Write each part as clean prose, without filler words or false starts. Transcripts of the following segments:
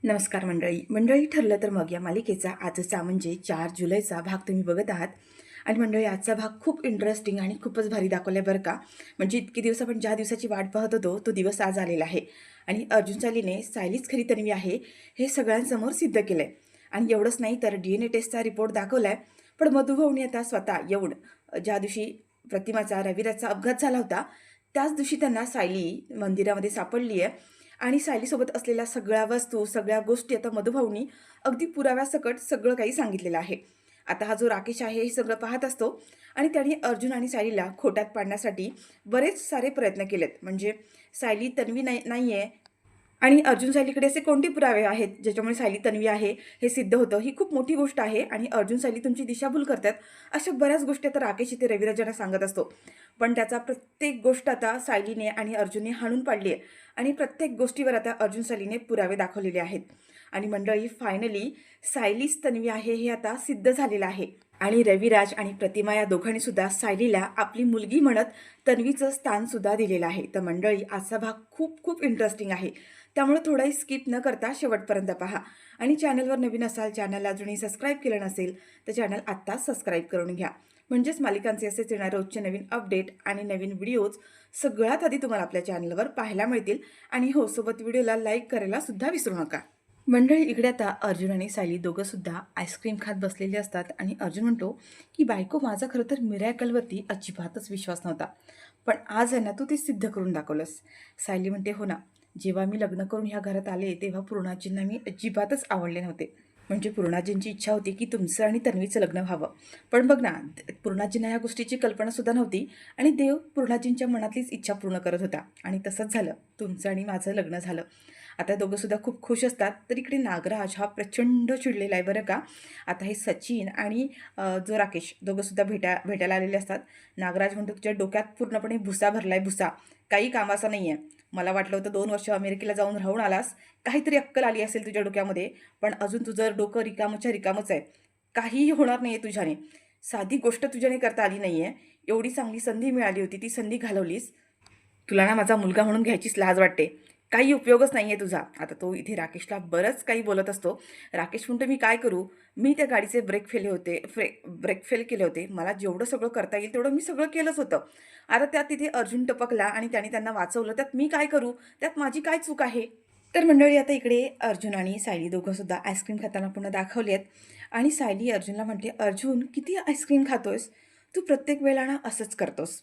नमस्कार मंडळी ठरलं तर मग या मालिकेचा आजचा म्हणजे 4 जुलैचा भाग तुम्ही बघत आहात. आणि मंडळी आजचा भाग खूप इंटरेस्टिंग आणि खूपच भारी दाखवला आहे बरं का. म्हणजे इतके दिवस आपण ज्या दिवसाची वाट पाहत होतो तो दिवस आज आलेला आहे. आणि अर्जुन चालीने सायलीच खरी तन्वी आहे हे सगळ्यांसमोर सिद्ध केलं आहे. आणि एवढंच नाही तर DNA टेस्टचा रिपोर्ट दाखवला आहे. पण मधुभाऊनी आता स्वतः येऊन ज्या दिवशी प्रतिमाचा रविराजचा अपघात झाला होता त्याच दिवशी त्यांना सायली मंदिरामध्ये सापडली आहे. आणि सायलीसोबत असलेल्या सगळ्या वस्तू, सगळ्या गोष्टी आता मधुभाऊनी अगदी पुराव्यासकट सगळं काही सांगितलेलं आहे. आता हा जो राकेश आहे हे सगळं पाहत असतो आणि त्याने अर्जुन आणि सायलीला खोट्यात पाडण्यासाठी बरेच सारे प्रयत्न केलेत. म्हणजे सायली तन्वी नाहीये आणि अर्जुन सायलीकडे असे कोणते पुरावे आहेत ज्याच्यामुळे सायली तन्वी आहे हे सिद्ध होतं. ही खूप मोठी गोष्ट आहे आणि अर्जुन सायली तुमची दिशाभूल करतात. अशा बऱ्याच गोष्टी आता राकेश इथे रविराजांना सांगत असतो. पण त्याचा प्रत्येक गोष्ट आता सायलीने आणि अर्जुनने हाणून पाडली आहे आणि प्रत्येक गोष्टीवर आता अर्जुन सायलीने पुरावे दाखवलेले आहेत. आणि मंडळी फायनली सायलीच तन्वी आहे हे आता सिद्ध झालेलं आहे. आणि रविराज आणि प्रतिमा या दोघांनी सुद्धा सायलीला आपली मुलगी म्हणत तन्वीचं स्थान सुद्धा दिलेलं आहे. तर मंडळी आजचा भाग खूप खूप इंटरेस्टिंग आहे. त्यामुळे थोडाही स्किप न करता शेवटपर्यंत पहा. आणि चॅनलवर नवीन असाल, चॅनलला अजूनही सबस्क्राईब केलं नसेल तर चॅनल आत्ताच सबस्क्राईब करून घ्या. म्हणजेच मालिकांचे असेच येणारे रोजचे नवीन अपडेट आणि नवीन व्हिडिओज सगळ्यात आधी तुम्हाला आपल्या चॅनलवर पाहायला मिळतील. आणि हो, सोबत व्हिडिओला लाईक करायला सुद्धा विसरू नका. मंडळी इकडे आता अर्जुन आणि सायली दोघं सुद्धा आईस्क्रीम खात बसलेले असतात आणि अर्जुन म्हणतो की बायको, माझा खरं तर मिरॅकलवरती अजिबातच विश्वास नव्हता, पण आज आहे ना तू ते सिद्ध करून दाखवलंस. सायली म्हणते, हो ना, जेव्हा मी लग्न करून ह्या घरात आले तेव्हा पूर्णाजींना मी अजिबातच आवडले नव्हते. म्हणजे पूर्णाजींची इच्छा होती की तुमचं आणि तन्वीचं लग्न व्हावं. पण बघ ना, पूर्णाजींना या गोष्टीची कल्पनासुद्धा नव्हती आणि देव पूर्णाजींच्या मनातलीच इच्छा पूर्ण करत होता आणि तसंच झालं, तुमचं आणि माझं लग्न झालं. आता दोघंसुद्धा खूप खुश असतात. तर इकडे नागराज हा प्रचंड चिडलेला आहे बरं का. आता हे सचिन आणि जो राकेश दोघंसुद्धा भेटायला आलेले असतात. नागराज म्हणतो, तुझ्या डोक्यात पूर्णपणे भुसा भरलाय, भुसा, काही कामाचा नाही आहे. मला वाटलं होतं 2 वर्ष अमेरिकेला जाऊन राहून आलास, काहीतरी अक्कल आली असेल तुझ्या डोक्यामध्ये, पण अजून तुझं डोकं रिकामच्या रिकामच आहे. काहीही होणार नाही आहे तुझ्याने. साधी गोष्ट तुझ्याने करता आली नाही आहे. एवढी चांगली संधी मिळाली होती, ती संधी घालवलीस. तुला ना माझा मुलगा म्हणून घ्यायचीच लाज वाटते. काही उपयोगच नाही आहे तुझा. आता तो इथे राकेशला बरंच काही बोलत असतो. राकेश म्हणतो, मी काय करू? मी त्या गाडीचे ब्रेक फेल केले होते. मला जेवढं सगळं करता येईल तेवढं मी सगळं केलंच होतं. आता त्यात तिथे अर्जुन टपकला आणि त्याने त्यांना वाचवलं. त्यात मी काय करू? त्यात माझी काय चूक आहे? तर मंडळी आता इकडे अर्जुन आणि सायली दोघंसुद्धा आईस्क्रीम खाताना पुन्हा दाखवली आहेत. आणि सायली अर्जुनला म्हणते, अर्जुन, किती आईस्क्रीम खातोयस? तू प्रत्येक वेळेला ना असंच करतोस.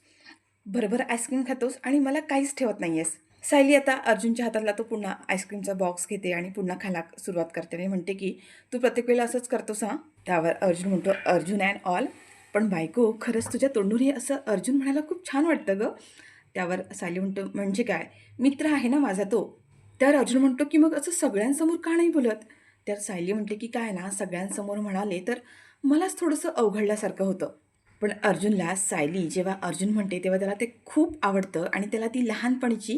भरभर आईस्क्रीम खातोस आणि मला काहीच ठेवत नाही आहेस. सायली आता अर्जुनच्या हातातला तो पुन्हा आईस्क्रीमचा बॉक्स घेते आणि पुन्हा खायला सुरुवात करते आणि म्हणते की तू प्रत्येक वेळेला असंच करतोस हां. त्यावर अर्जुन म्हणतो, अर्जुन अँड ऑल, पण बायको, खरंच तुझ्या तोंडून हे असं अर्जुन म्हणायला खूप छान वाटतं गं. त्यावर सायली म्हणतो, म्हणजे काय, मित्र आहे ना माझा तो. त्यावर अर्जुन म्हणतो की मग असं सगळ्यांसमोर का नाही बोलत? तर सायली म्हणते की काय ना, सगळ्यांसमोर म्हणाले तर मलाच थोडंसं अवघडल्यासारखं होतं. पण अर्जुनला सायली जेव्हा अर्जुन म्हणते तेव्हा त्याला ते खूप आवडतं आणि त्याला ती लहानपणीची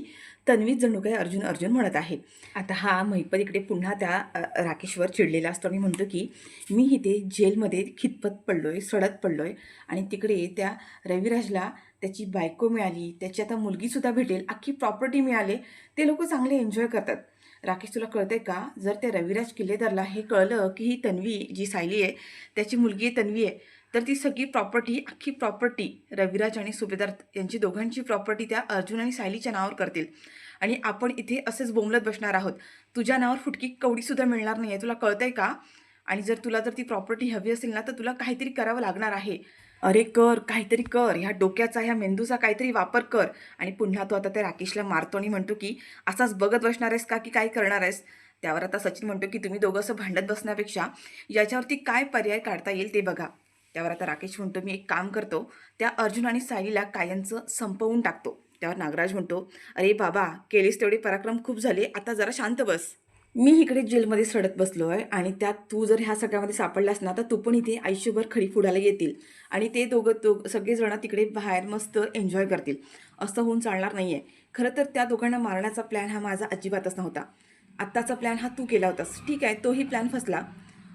तन्वीच जणू काही अर्जुन अर्जुन म्हणत आहे. आता हा महिपत इकडे पुन्हा त्या राकेशवर चिडलेला असतो आणि म्हणतो की मी इथे जेलमध्ये खितपत पडलोय, सडत पडलोय आणि तिकडे त्या रविराजला त्याची बायको मिळाली, त्याची आता मुलगीसुद्धा भेटेल, अख्खी प्रॉपर्टी मिळाले, ते लोक चांगले एन्जॉय करतात. राकेश, तुला कळतंय का? जर त्या रविराज किल्लेदारला हे कळलं की ही तन्वी जी सायली आहे त्याची मुलगी तन्वी आहे, तर ती सगळी प्रॉपर्टी, अख्खी प्रॉपर्टी रविराज आणि सुभेदार यांची दोघांची प्रॉपर्टी त्या अर्जुन आणि सायलीच्या नावावर करतील आणि आपण इथे असेच बोंबलत बसणार आहोत. तुझ्या नावावर फुटकी कवडीसुद्धा मिळणार नाही आहे, तुला कळतंय का? आणि जर तुला ती प्रॉपर्टी हवी असेल ना तर तुला काहीतरी करावं लागणार आहे. अरे कर, काहीतरी कर, ह्या डोक्याचा, ह्या मेंदूचा काहीतरी वापर कर. आणि पुन्हा तो आता त्या राकेशला मारतो आणि म्हणतो की असाच बघत बसणार आहेस का की काय करणार आहेस? त्यावर आता सचिन म्हणतो की तुम्ही दोघं असं भांडत बसण्यापेक्षा याच्यावरती काय पर्याय काढता येईल ते बघा. त्यावर आता राकेश म्हणतो, मी एक काम करतो, त्या अर्जुन आणि सायलीला कायमचं संपवून टाकतो. त्यावर नागराज म्हणतो, अरे बाबा, केलीस तेवढे पराक्रम खूप झाले, आता जरा शांत बस. मी इकडे जेलमध्ये सडत बसलो आहे आणि त्यात तू जर ह्या सगळ्यामध्ये सापडलास ना तर तू पण इथे आयुष्यभर खडी फोडायला येतील आणि ते दोघं सगळेजण तिकडे बाहेर मस्त एन्जॉय करतील. असं होऊन चालणार नाही आहे. खरं तर त्या दोघांना मारण्याचा प्लॅन हा माझा अजिबातच नव्हता. आत्ताचा प्लॅन हा तू केला होतास, ठीक आहे, तोही प्लॅन फसला.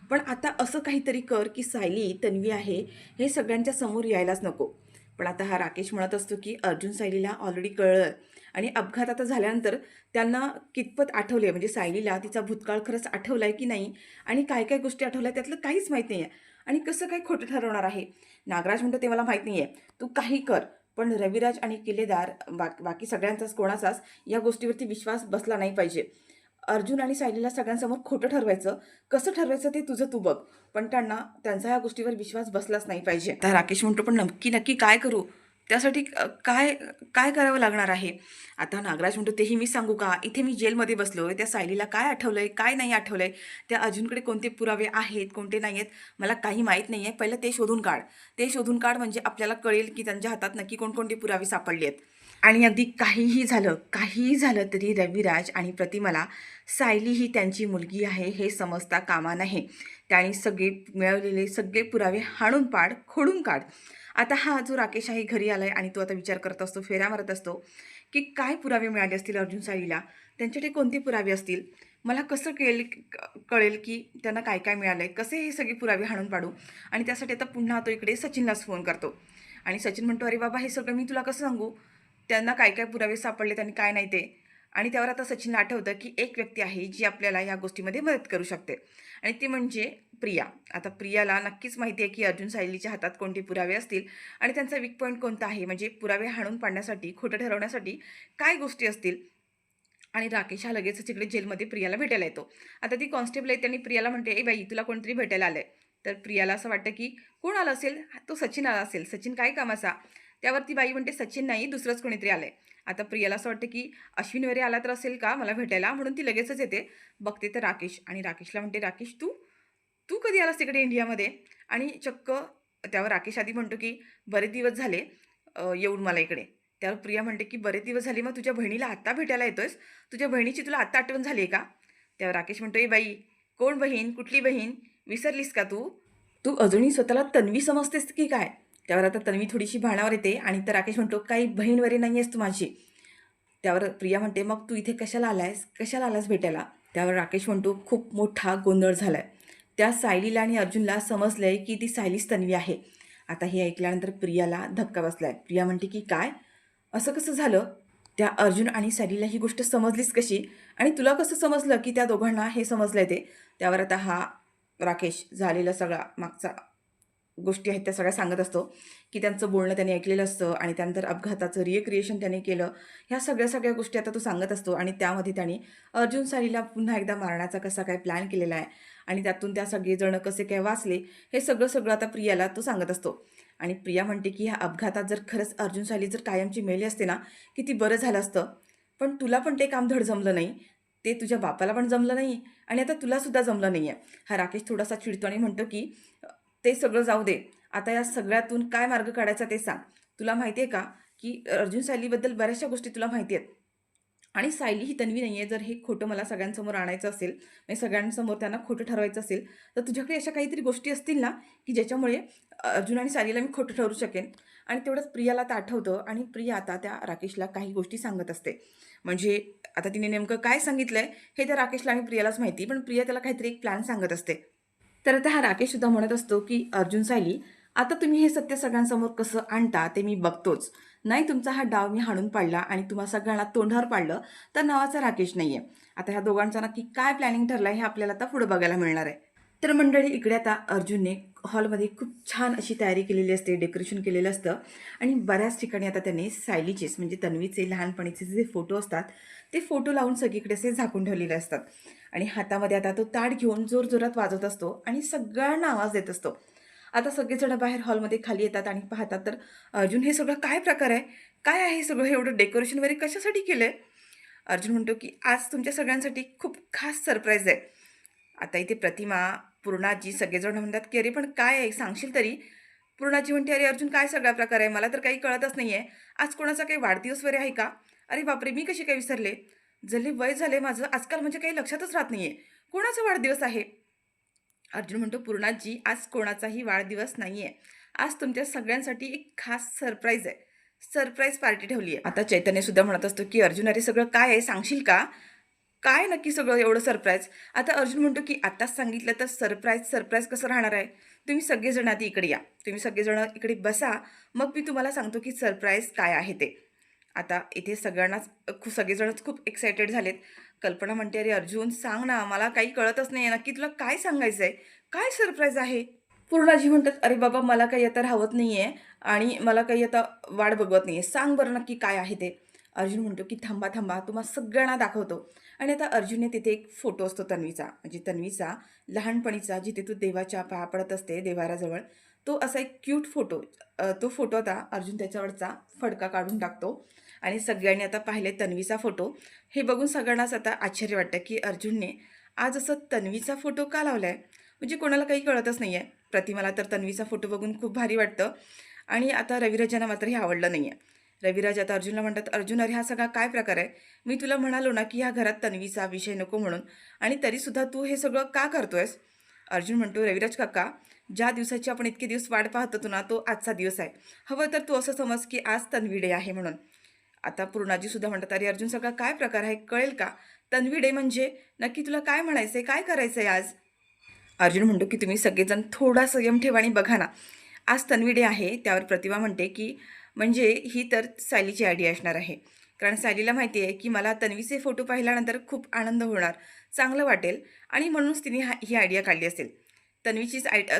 पण आता असं काहीतरी कर की सायली तन्वी आहे हे सगळ्यांच्या समोर यायलाच नको. पण आता हा राकेश म्हणत असतो की अर्जुन सायलीला ऑलरेडी कळलं आणि अपघात आता झाल्यानंतर त्यांना कितपत आठवले, म्हणजे सायलीला तिचा भूतकाळ खरंच आठवलाय की नाही आणि काय काय गोष्टी आठवल्या त्यातलं काहीच माहीत नाही आहे आणि कसं काय खोटं ठरवणार आहे. नागराज म्हणतो ते मला माहीत नाही आहे, तू काही कर, पण रविराज आणि किल्लेदार बाकी सगळ्यांचाच कोणाचाच या गोष्टीवरती विश्वास बसला नाही पाहिजे. अर्जुन आणि सायलीला सगळ्यांसमोर खोटं ठरवायचं, कसं ठरवायचं ते तुझं तू बघ, पण त्यांना त्यांचा या गोष्टीवर विश्वास बसलाच नाही पाहिजे. तर राकेश म्हणतो पण नक्की नक्की काय करू, त्यासाठी काय काय करावं लागणार आहे. आता नागराज म्हणतो तेही मी सांगू का, इथे मी जेलमध्ये बसलोय, त्या सायलीला काय आठवलंय काय नाही आठवलंय, त्या अर्जुनकडे कोणते पुरावे आहेत कोणते नाही आहेत मला काही माहीत नाही आहे, पहिलं ते शोधून काढ, ते शोधून काढ, म्हणजे आपल्याला कळेल की त्यांच्या हातात नक्की कोणकोणते पुरावे सापडले आहेत. आणि अगदी काहीही झालं तरी रविराज आणि प्रतिमाला सायली ही त्यांची मुलगी आहे हे समजता कामा नये. त्याने सगळे मिळवलेले सगळे पुरावे हाणून पाड, खोडून काढ. आता हा जो राकेश आहे घरी आलाय आणि तो आता विचार करत असतो, फेऱ्या मारत असतो की काय पुरावे मिळाले असतील अर्जुन सायलीला, त्यांच्याकडे कोणते पुरावे असतील, मला कसं कळेल की त्यांना काय काय मिळालंय, कसे हे सगळे पुरावे हाणून पाडू. आणि त्यासाठी आता पुन्हा तो इकडे सचिनलाच फोन करतो आणि सचिन म्हणतो अरे बाबा हे सगळं मी तुला कसं सांगू, त्यांना काय काय पुरावे सापडलेत आणि काय नाही ते. आणि त्यावर आता सचिनला आठवतं की एक व्यक्ती आहे जी आपल्याला या गोष्टीमध्ये मदत करू शकते आणि ती म्हणजे प्रिया. आता प्रियाला नक्कीच माहिती आहे की अर्जुन सायलीच्या हातात कोणते पुरावे असतील आणि त्यांचा वीक पॉईंट कोणता आहे, म्हणजे पुरावे हाणून पाडण्यासाठी खोटं ठरवण्यासाठी काय गोष्टी असतील. आणि राकेश हा लगेचच इकडे जेलमध्ये प्रियाला भेटायला येतो. आता ती कॉन्स्टेबल आहे, त्यांनी प्रियाला म्हणते ए बाई तुला कोणतरी भेटायला आलंय. तर प्रियाला असं वाटतं की कोण आलं असेल, तो सचिन आला असेल, सचिन काय कामाचा. त्यावरती बाई म्हणते सचिन नाही दुसरंच कोणीतरी आलंय. आता प्रियाला असं वाटतं की अश्विन वगैरे आला तर असेल का मला भेटायला, म्हणून ती लगेचच येते. बघते तर राकेश, आणि राकेशला म्हणते राकेश तू तू कधी आलास तिकडे इंडियामध्ये. आणि चक्क त्यावर राकेश आधी म्हणतो की बरेच दिवस झाले येऊन मला इकडे. त्यावर प्रिया म्हणते की बरेच दिवस झाले, मग तुझ्या बहिणीला आत्ता भेटायला येतोयस, तुझ्या बहिणीची तुला आत्ता आठवण झाली आहे का. त्यावर राकेश म्हणतो ए बाई कोण बहीण, कुठली बहीण, विसरलीस का तू, तू अजूनही स्वतःला तन्वी समजतेस की काय. त्यावर आता तन्वी थोडीशी भाणावर येते आणि तर राकेश म्हणतो काही बहीण वगैरे नाही आहेस तू माझी. त्यावर प्रिया म्हणते मग तू इथे कशाला आलास भेटायला. त्यावर राकेश म्हणतो खूप मोठा गोंधळ झालाय, त्या सायलीला आणि अर्जुनला समजलंय की ती सायलीच तन्वी आहे. आता हे ऐकल्यानंतर प्रियाला धक्का बसलाय. प्रिया म्हणते की काय, असं कसं झालं, त्या अर्जुन आणि सायलीला ही गोष्ट समजलीच कशी आणि तुला कसं समजलं की त्या दोघांना हे समजलंय ते. त्यावर आता हा राकेश झालेला सगळा मागचा गोष्टी आहेत त्या सगळ्या सांगत असतो की त्यांचं बोलणं त्याने ऐकलेलं असतं आणि त्यानंतर अपघाताचं रिक्रिएशन त्याने केलं. ह्या सगळ्या गोष्टी आता तो सांगत असतो आणि त्यामध्ये त्याने अर्जुन सायलीला पुन्हा एकदा मारण्याचा कसा काय प्लॅन केलेला आहे आणि त्यातून त्या सगळेजण कसे काय वाचले, हे सगळं आता प्रियाला तो सांगत असतो. आणि प्रिया म्हणते की ह्या अपघातात जर खरंच अर्जुन सायली जर कायमची मेली असते ना, किती बरं झालं असतं, पण तुला पण ते काम धड जमलं नाही, ते तुझ्या बापाला पण जमलं नाही आणि आता तुलासुद्धा जमलं नाही आहे. हा राकेश थोडासा चिडतो आणि म्हणतो की ते सगळं जाऊ दे, आता या सगळ्यातून काय मार्ग काढायचा ते सांग. तुला माहिती आहे का की अर्जुन सायलीबद्दल बऱ्याचशा गोष्टी तुला माहिती आहेत आणि सायली ही तन्वी नाही आहे. जर हे खोटं मला सगळ्यांसमोर आणायचं असेल, म्हणजे सगळ्यांसमोर त्यांना खोटं ठरवायचं असेल, तर तुझ्याकडे अशा काहीतरी गोष्टी असतील ना की ज्याच्यामुळे अर्जुन आणि सायलीला मी खोटं ठरवू शकेन. आणि तेवढंच प्रियाला आता आठवतं आणि प्रिया आता त्या राकेशला काही गोष्टी सांगत असते. म्हणजे आता तिने नेमकं काय सांगितलंय हे त्या राकेशला आणि प्रियालाच माहिती, पण प्रिया त्याला काहीतरी एक प्लॅन सांगत असते. तर आता हा राकेश सुद्धा म्हणत असतो की अर्जुन सायली, आता तुम्ही हे सत्य सगळ्यांसमोर कसं आणता ते मी बघतोच. नाही तुमचा हा डाव मी हाणून पाडला आणि तुम्हा सगळ्यांना तोंडावर पाडलं तर नावाचा राकेश नाहीये. आता ह्या दोघांचा नक्की काय प्लॅनिंग ठरलंय हे आपल्याला आता पुढे बघायला मिळणार आहे. तर मंडळी इकडे आता अर्जुनने हॉलमध्ये खूप छान अशी तयारी केलेली असते, डेकोरेशन केलेलं असतं आणि बऱ्याच ठिकाणी आता त्यांनी सायलीचेच म्हणजे तन्वीचे लहानपणीचे जे फोटो असतात ते फोटो लावून सगळीकडे असे झाकून ठेवलेले असतात. आणि हातामध्ये आता तो ताट घेऊन जोरजोरात वाजवत असतो आणि सगळ्यांना आवाज देत असतो. आता सगळेजण बाहेर हॉलमध्ये खाली येतात आणि पाहतात तर अर्जुन हे सगळं काय प्रकार आहे, काय आहे सगळं, हे एवढं डेकोरेशन वगैरे कशासाठी केलंय. अर्जुन म्हणतो की आज तुमच्या सगळ्यांसाठी खूप खास सरप्राईज आहे. आता इथे प्रतिमा, पूर्णाजी सगळेजण म्हणतात की अरे पण काय आहे सांगशील तरी. पूर्णाजी म्हणते अरे अर्जुन काय सगळा प्रकार आहे, मला तर काही कळतच नाही आहे. आज कोणाचा काही वाढदिवस वगैरे आहे का. अरे बापरे मी कशी काय विसरले, जले वय झाले माझं आजकाल, म्हणजे काही लक्षातच राहत नाही आहे कोणाचा वाढदिवस आहे. अर्जुन म्हणतो पूर्णाजी आज कोणाचाही वाढदिवस नाही आहे, आज तुमच्या सगळ्यांसाठी एक खास सरप्राईज आहे, सरप्राईज पार्टी ठेवली आहे. आता चैतन्य सुद्धा म्हणत असतो की अर्जुन अरे सगळं काय आहे सांगशील का, काय नक्की सगळं एवढं सरप्राईज. आता अर्जुन म्हणतो की आत्ताच सांगितलं तर सरप्राईज कसं राहणार आहे, तुम्ही सगळेजण आधी इकडे या, तुम्ही सगळेजण इकडे बसा, मग मी तुम्हाला सांगतो की सरप्राईज काय आहे ते. आता इथे सगळ्यांनाच सगळेजणच खूप एक्सायटेड झालेत. कल्पना म्हणते, "अरे अर्जुन सांग ना, मला काही कळतच नाहीये, नक्की तुला काय सांगायचं आहे? काय सरप्राईज आहे?" पूर्णाजी म्हणतात, "अरे बाबा मला काही आता राहवत नाहीये आणि मला काही आता वाट बघवत नाहीये. सांग बरं नक्की काय आहे ते?" अर्जुन म्हणतो, की "थांबा, थांबा तुम्हा सगळ्यांना दाखवतो." आणि आता अर्जुनने तिथे एक फोटो असतो तन्वीचा, म्हणजे तन्वीचा लहानपणीचा, जिथे तो देवाच्या पाया पडत असते देवाऱ्याजवळ. तो असा एक क्यूट फोटो, तो फोटो आता अर्जुन त्याच्यावरचा फडका काढून टाकतो आणि सगळ्यांनी आता पाहिले तन्वीचा फोटो. हे बघून सगळ्यांनाच आता आश्चर्य वाटतं, की अर्जुनने आज असं तन्वीचा फोटो का लावलाय? म्हणजे कोणाला काही कळतच नाहीये. प्रतिमाला तर तन्वीचा फोटो बघून खूप भारी वाटतं आणि आता रविराजांना मात्र हे आवडलं नाहीये. रविराज आता अर्जुनला म्हणतात, "अर्जुन अरे हा सगळा काय प्रकार आहे? मी तुला म्हणालो ना, की ह्या घरात तन्वीचा विषय नको म्हणून आणि तरीसुद्धा तू हे सगळं का करतोयस?" अर्जुन म्हणतो, "रविराज काका, ज्या दिवसाची आपण इतके दिवस वाट पाहत होतो ना, तो आजचा दिवस आहे. हवं तर तू असं समज, की आज तन्वी डे आहे म्हणून." आता पूर्णाजीसुद्धा म्हणतात, "अरे अर्जुन सगळा काय प्रकार आहे? कळेल का? तन्वी डे म्हणजे नक्की तुला काय म्हणायचंय? काय करायचंय आज?" अर्जुन म्हणतो, की "तुम्ही सगळेजण थोडा संयम ठेवा आणि बघा ना." आज तन्वी डे आहे. त्यावर प्रतिभा म्हणते, की "म्हणजे ही तर सायलीची आयडिया असणार आहे. कारण सायलीला माहिती आहे, की मला तन्वीचे फोटो पाहिल्यानंतर खूप आनंद होणार, चांगलं वाटेल आणि म्हणूनच तिने ही आयडिया काढली असेल.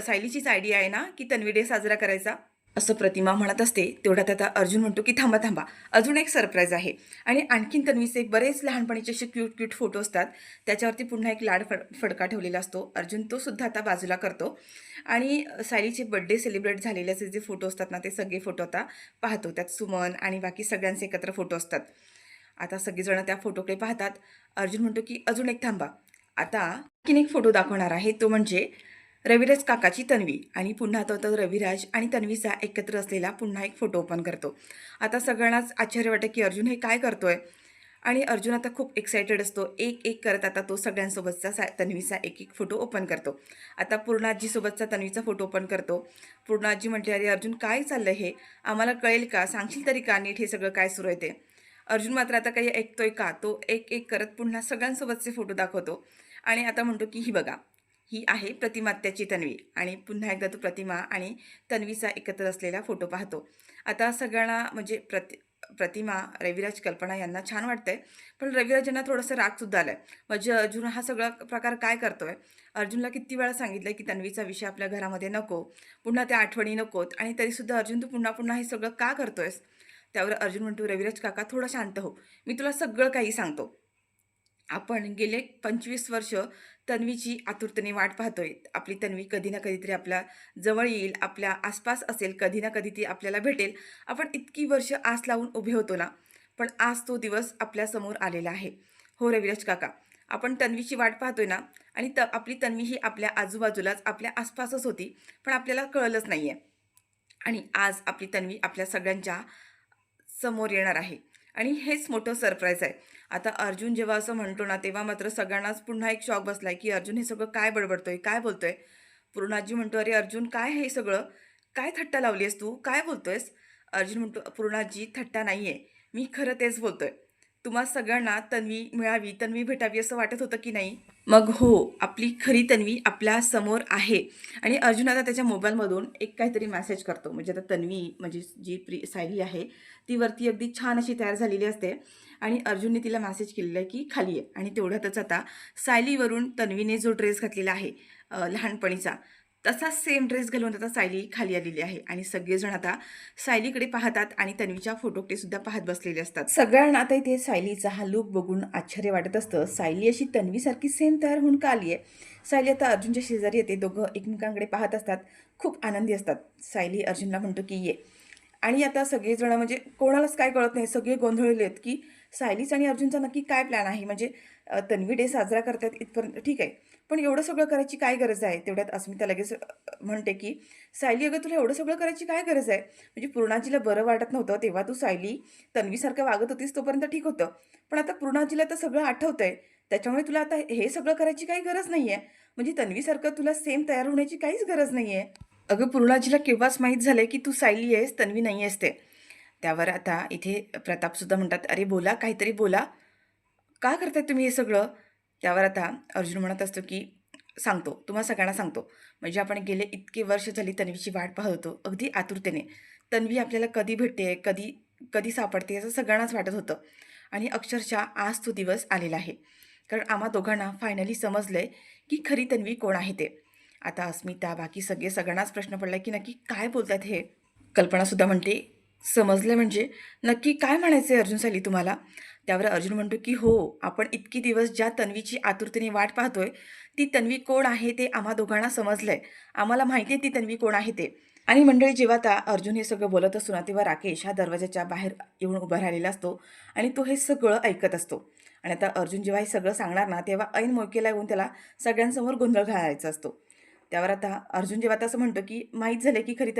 सायलीचीच आयडिया आहे ना, की तन्वी डे साजरा करायचा?" असं प्रतिमा म्हणत असते. तेवढ्यात आता अर्जुन म्हणतो, की "थांबा, थांबा. अजून एक सरप्राईज आहे." आणि आणखीन तन्वीचे बरेच लहानपणीचे असे क्यूट फोटो असतात. त्याच्यावरती पुन्हा एक फडका ठेवलेला असतो. अर्जुन तो सुद्धा आता बाजूला करतो आणि सायलीचे बर्थडे सेलिब्रेट झालेले असे जे फोटो असतात ना, ते सगळे फोटो आता पाहतो. त्यात सुमन आणि बाकी सगळ्यांचे एकत्र फोटो असतात. आता सगळेजण त्या फोटोकडे पाहतात. अर्जुन म्हणतो, की "अजून एक थांबा. आता आणखीन एक फोटो दाखवणार आहे. तो म्हणजे रविराज काकाची तन्वी." आणि पुन्हा तो रविराज आणि तन्वीचा एकत्र असलेला पुन्हा एक फोटो ओपन करतो. आता सगळ्यांनाच आश्चर्य वाटतं, की अर्जुन हे काय करतोय? आणि अर्जुन आता खूप एक्सायटेड असतो. एक करत आता तो सगळ्यांसोबतचा तन्वीचा एक फोटो ओपन करतो. आता पूर्णाजीसोबतचा तन्वीचा फोटो ओपन करतो. पूर्णाजी म्हटली, "अरे अर्जुन काय चाललंय हे? आम्हाला कळेल का? सांगशील तरी का नीट हे सगळं काय सुरू आहे ते?" अर्जुन मात्र आता काही ऐकतोय का? तो एक करत पुन्हा सगळ्यांसोबतचे फोटो दाखवतो आणि आता म्हणतो, की "ही बघा, ही आहे प्रतिमात्याची तन्वी." आणि पुन्हा एकदा तो प्रतिमा आणि तन्वीचा एकत्र असलेला फोटो पाहतो. आता सगळ्यांना म्हणजे प्रतिमा, रविराज, कल्पना यांना छान वाटतंय, पण रविराजांना थोडंसं रागसुद्धा आलाय. म्हणजे अर्जुन हा सगळा प्रकार काय करतोय? अर्जुनला किती वेळा सांगितलंय, की तन्वीचा विषय आपल्या घरामध्ये नको, पुन्हा त्या आठवणी नकोत आणि तरीसुद्धा अर्जुन तू पुन्हा हे सगळं का करतोयस? त्यावर अर्जुन म्हणतो, "रविराज काका थोडा शांत हो. मी तुला सगळं काही सांगतो. आपण गेले 25 वर्ष तन्वीची आतुरतेने वाट पाहतोय. आपली तन्वी कधी ना कधीतरी आपल्या जवळ येईल, आपल्या आसपास असेल, कधी ना कधी ती आपल्याला भेटेल. आपण इतकी वर्ष आस लावून उभे होतो ना, पण आज तो दिवस आपल्यासमोर आलेला आहे. हो रविराज काका, आपण तन्वीची वाट पाहतोय ना आणि आपली तन्वी ही आपल्या आजूबाजूलाच, आपल्या आसपासच होती, पण आपल्याला कळलंच नाहीये. आणि आज आपली तन्वी आपल्या सगळ्यांच्या समोर येणार आहे आणि हेच मोठं सरप्राईज आहे. आता अर्जुन जेव्हा असं म्हणतो ना, तेव्हा मात्र सगळ्यांनाच पुन्हा एक शॉक बसलाय, की अर्जुन हे सगळं काय बडबडतोय? काय बोलतोय? पूर्णाजी म्हणतो, "अरे अर्जुन काय हे सगळं? काय थट्टा लावलीयस तू? काय बोलतोयस?" अर्जुन म्हणतो, "पूर्णाजी थट्टा नाहीये. मी खरं तेच बोलतोय. तुम्हा सगळ्यांना तन्वी मिळावी, तन्वी भेटावी असं वाटत होतं की नाही? मग हो, आपली खरी तन्वी आपल्या समोर आहे." आणि अर्जुन आता त्याच्या मोबाईलमधून एक काहीतरी मेसेज करतो. म्हणजे आता तन्वी म्हणजे जी सायली आहे, ती वरती अगदी छान अशी तयार झालेली असते आणि अर्जुनने तिला मेसेज केलेला आहे, की खाली आहे. आणि तेवढ्यातच आता सायलीवरून तन्वीने जो ड्रेस घातलेला आहे लहानपणीचा, तसाच सेम ड्रेस घालून आता सायली खाली आलेली आहे आणि सगळेजण आता सायलीकडे पाहतात आणि तन्वीच्या फोटोकडे सुद्धा पाहत बसलेले असतात. सगळ्यांना आता इथे सायलीचा हा लूक बघून आश्चर्य वाटत असतं. सायली अशी तन्वीसारखी सेम तयार होऊन का आली आहे? सायली आता अर्जुनच्या शेजारी येते. दोघं एकमेकांकडे पाहत असतात. खूप आनंदी असतात. सायली अर्जुनला म्हणतो, की "ये." आणि आता सगळेजण म्हणजे कोणालाच काय कळत नाही. सगळे गोंधळलेले आहेत, की सायलीचा आणि अर्जुनचा नक्की काय प्लॅन आहे? म्हणजे तन्वी डे साजरा करतायत इथपर्यंत ठीक आहे. पण एवढं सगळं करायची काय गरज आहे? तेवढ्यात अस्मिता लगेच म्हणते, की "सायली अगं तुला एवढं सगळं करायची काय गरज आहे? म्हणजे पूर्णाजीला बरं वाटत नव्हतं तेव्हा तू सायली तन्वीसारखं वागत होतीस तोपर्यंत ठीक होतं. पण आता पूर्णाजीला तर सगळं आठवतंय. त्याच्यामुळे तुला आता हे सगळं करायची काही गरज नाहीये. म्हणजे तन्वीसारखं तुला सेम तयार होण्याची काहीच गरज नाहीये." अगं पूर्णाजीला केव्हाच माहीत झालंय, की तू सायली आहेस, तन्वी नाही आहेस ते. त्यावर आता इथे प्रतापसुद्धा म्हणतात, "अरे बोला, काहीतरी बोला. का करताय तुम्ही हे सगळं?" त्यावर आता अर्जुन म्हणत असतो, की सांगतो, तुम्हाला सगळ्यांना सांगतो. म्हणजे आपण गेले इतके वर्ष झाली तन्वीची वाट पाहत होतो, अगदी आतुरतेने. तन्वी आपल्याला कधी भेटते, कधी कधी सापडते असं सगळ्यांनाच वाटत होतं. आणि अक्षरशः आज तो दिवस आलेला आहे. कारण आम्हा दोघांना फायनली समजलंय, की खरी तन्वी कोण आहे ते. आता अस्मिता, बाकी सगळे सगळ्यांनाच प्रश्न पडला, की नक्की काय बोलतात हे? कल्पनासुद्धा म्हणते, समजलं म्हणजे नक्की काय म्हणायचं आहे अर्जुन सायली तुम्हाला? त्यावर अर्जुन म्हणतो, की हो, आपण इतकी दिवस ज्या तन्वीची आतुरतेने वाट पाहतोय, ती तन्वी कोण आहे ते आम्हा दोघांना समजलंय. आम्हाला माहिती आहे ती तन्वी कोण आहे ते. आणि मंडळी जेव्हा आता अर्जुन हे सगळं बोलत असतो ना, तेव्हा राकेश हा दरवाजाच्या बाहेर येऊन उभा राहिलेला असतो आणि तो हे सगळं ऐकत असतो. आणि आता अर्जुन जेव्हा हे सगळं सांगणार ना, तेव्हा ऐन मोकेला येऊन त्याला सगळ्यांसमोर गोंधळ घालायचा असतो. त्यावर आता अर्जुन जेव्हा आता असं म्हणतो, की माहीत झालं की खरी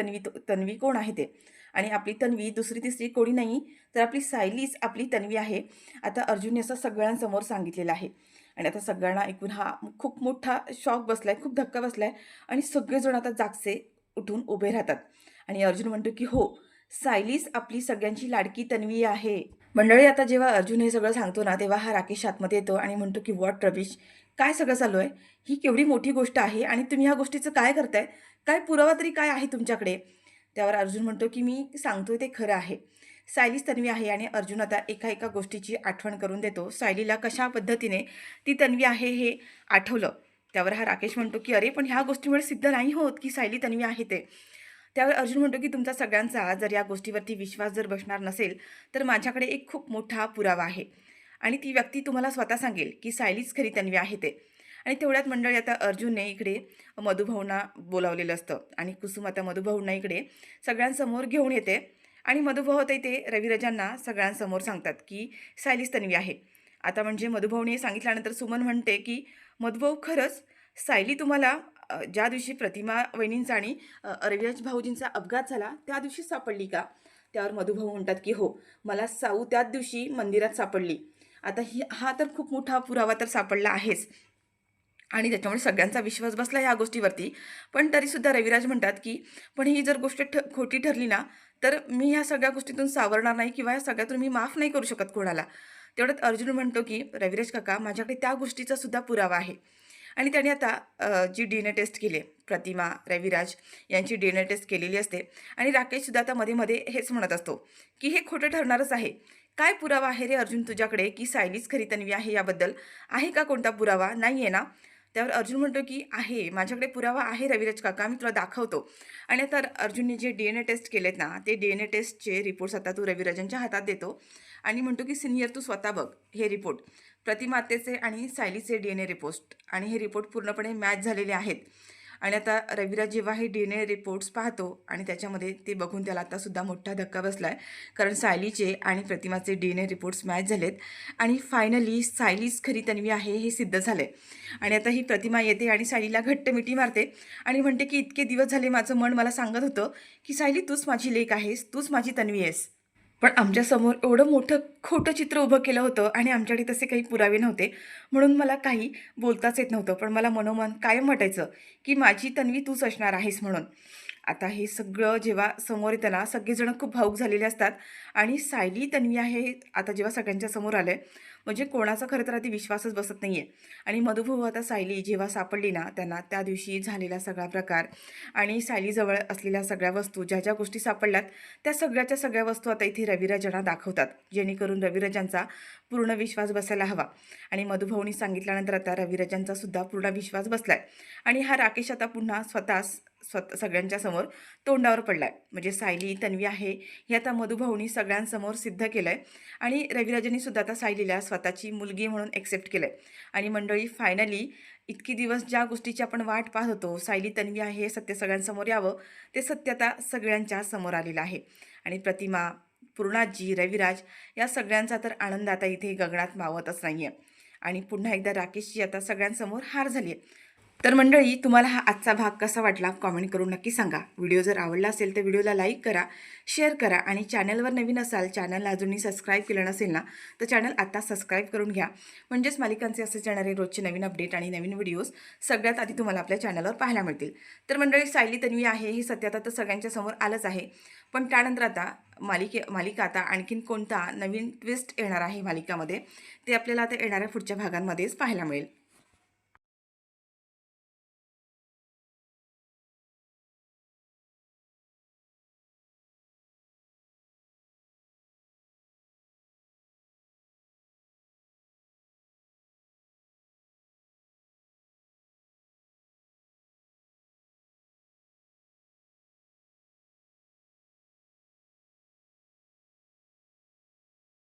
तन्वी कोण आहे ते. आणि आपली तन्वी दुसरी तिसरी कोणी नाही, तर आपली सायलीच आपली तन्वी आहे. आता अर्जुनने असं सगळ्यांसमोर सांगितलेलं आहे. आणि आता सगळ्यांना ऐकून हा खूप मोठा शॉक बसलाय, खूप धक्का बसलाय आणि सगळेजण आता जागचे उठून उभे राहतात. आणि अर्जुन म्हणतो, की हो, सायलीच आपली सगळ्यांची लाडकी तन्वी आहे. मंडळी आता जेव्हा अर्जुन हे सगळं सांगतो ना, तेव्हा हा राकेश आतमध्ये येतो आणि म्हणतो, की "व्हॉट रबिश? काय सगळं चालू आहे? ही केवढी मोठी गोष्ट आहे आणि तुम्ही ह्या गोष्टीचं काय करताय? काय पुरावा तरी काय आहे तुमच्याकडे?" त्यावर अर्जुन म्हणतो, की "मी सांगतोय ते खरं आहे. सायलीच तन्वी आहे." आणि अर्जुन आता एका एका गोष्टीची आठवण करून देतो. सायलीला कशा पद्धतीने ती तन्वी आहे हे आठवलं. त्यावर हा राकेश म्हणतो, की "अरे, पण ह्या गोष्टीमुळे सिद्ध नाही होत, की सायली तन्वी आहे ते." त्यावर अर्जुन म्हणतो, की "तुमचा सगळ्यांचा जर या गोष्टीवरती विश्वास जर बसणार नसेल, तर माझ्याकडे एक खूप मोठा पुरावा आहे आणि ती व्यक्ती तुम्हाला स्वतः सांगेल, की सायलीच खरी तन्वी आहे ते." आणि तेवढ्यात मंडळी आता अर्जुनने इकडे मधुभाऊंना बोलावलेलं असतं आणि कुसुम आता मधुभाऊंना इकडे सगळ्यांसमोर घेऊन येते आणि मधुभाऊ आता इथे रविराजांना सगळ्यांसमोर सांगतात, की सायलीच तन्वी आहे. आता म्हणजे मधुभाऊने सांगितल्यानंतर सुमन म्हणते, की "मधुभाऊ खरंच सायली तुम्हाला ज्या दिवशी प्रतिमा वहिनींचा आणि रविराज भाऊजींचा अपघात झाला त्या दिवशी सापडली का?" त्यावर मधुभाऊ म्हणतात, की "हो, मला साऊ त्याच दिवशी मंदिरात सापडली." आता हा तर खूप मोठा पुरावा तर सापडला आहेच आणि त्याच्यामुळे सगळ्यांचा विश्वास बसला ह्या गोष्टीवरती. पण तरीसुद्धा रविराज म्हणतात, की "पण ही जर गोष्ट खोटी ठरली ना, तर मी ह्या सगळ्या गोष्टीतून सावरणार नाही किंवा ह्या सगळ्यातून मी माफ नाही करू शकत कोणाला." तेवढ्यात अर्जुन म्हणतो, की "रविराज काका, माझ्याकडे त्या गोष्टीचा सुद्धा पुरावा आहे." आणि त्याने आता जी DNA टेस्ट केली आहे, प्रतिमा, रविराज यांची DNA टेस्ट केलेली असते आणि राकेशसुद्धा आता मध्ये-मध्ये हेच म्हणत असतो, की "हे खोटं ठरणारच आहे. काय पुरावा आहे रे अर्जुन तुझ्याकडे, की सायलीच खरी तन्वी आहे याबद्दल? आहे का कोणता पुरावा? नाही आहे ना?" त्यावर अर्जुन म्हणतो, की "आहे, माझ्याकडे पुरावा आहे रविराज काका, मी तुला दाखवतो." आणि आता अर्जुनने जे DNA टेस्ट केलेत ना, ते DNA टेस्टचे रिपोर्ट्स आता तो रविराजांच्या हातात देतो आणि म्हणतो, की "सीनियर तू स्वतः बघ हे रिपोर्ट. प्रतिमातेचे आणि सायलीचे DNA रिपोर्ट आणि हे रिपोर्ट पूर्णपणे मॅच झालेले आहेत." आणि आता रविराज जेव्हा हे DNA रिपोर्ट्स पाहतो आणि त्याच्यामध्ये ते बघून त्याला आतासुद्धा मोठा धक्का बसला आहे. कारण सायलीचे आणि प्रतिमाचे DNA रिपोर्ट्स मॅच झालेत आणि फायनली सायलीच खरी तन्वी आहे हे सिद्ध झालं आहे. आणि आता ही प्रतिमा येते आणि सायलीला घट्ट मिठी मारते आणि म्हणते, की "इतके दिवस झाले माझं मन मला सांगत होतं, की सायली तूच माझी लेक आहेस, तूच माझी तन्वी आहेस. पण आमच्यासमोर एवढं मोठं खोटं चित्र उभं केलं होतं आणि आमच्याकडे तसे काही पुरावे नव्हते. म्हणून मला काही बोलताच येत नव्हतं. पण मला मनोमन कायम वाटायचं, की माझी तन्वी तूच असणार आहेस म्हणून." आता हे सगळं जेव्हा समोर येतं ना, सगळेजण खूप भावूक झालेले असतात आणि सायली तन्वी आहे हे आता जेव्हा सगळ्यांच्या समोर आलंय, म्हणजे कोणाचा खरं तर आधी विश्वासच बसत नाहीये. आणि मधुभाऊ आता सायली जेव्हा सापडली ना, त्यांना त्या दिवशी झालेला सगळा प्रकार आणि सायलीजवळ असलेल्या सगळ्या वस्तू, ज्या ज्या गोष्टी सापडल्यात, त्या सगळ्याच्या सगळ्या वस्तू आता इथे रविराजांना दाखवतात. जेणेकरून रविराजांचा पूर्ण विश्वास बसायला हवा. आणि मधुभाऊनी सांगितल्यानंतर आता रविराजांचा सुद्धा पूर्ण विश्वास बसलाय. आणि हा राकेश आता पुन्हा सगळ्यांच्या समोर तोंडावर पडलाय. म्हणजे सायली तन्वी आहे हे आता मधुभाऊनी सगळ्यांसमोर सिद्ध केलंय आणि रविराजांनी सुद्धा आता सायलीला स्वतःची मुलगी म्हणून एक्सेप्ट केलंय. आणि मंडळी फायनली इतकी दिवस ज्या गोष्टीची आपण वाट पाहत होतो, सायली तन्वी आहे हे सत्य सगळ्यांसमोर यावं, ते सत्य आता सगळ्यांच्या समोर आलेलं आहे. आणि प्रतिमा, पूर्णाजी, रविराज या सगळ्यांचा तर आनंद आता इथे गगनात मावतच नाहीये. आणि पुन्हा एकदा राकेशची आता सगळ्यांसमोर हार झाली आहे. तर मंडळी, तुम्हाला हा आजचा भाग कसा वाटला कॉमेंट करून नक्की सांगा. व्हिडिओ जर आवडला असेल तर व्हिडिओला लाईक करा, शेअर करा आणि चॅनलवर नवीन असाल, चॅनलला अजूनही सबस्क्राईब केलं नसेल ना, तर चॅनल आता सबस्क्राईब करून घ्या. म्हणजेच मालिकांचे असे येणारे रोजचे नवीन अपडेट आणि नवीन व्हिडिओज सगळ्यात आधी तुम्हाला आपल्या चॅनलवर पाहायला मिळतील. तर मंडळी, सायली तन्वी आहे ही सत्य आता तर सगळ्यांच्या समोर आलंच आहे. पण त्यानंतर आता मालिका आता आणखीन कोणता नवीन ट्विस्ट येणार आहे मालिकामध्ये, ते आपल्याला आता येणाऱ्या पुढच्या भागांमध्येच पाहायला मिळेल.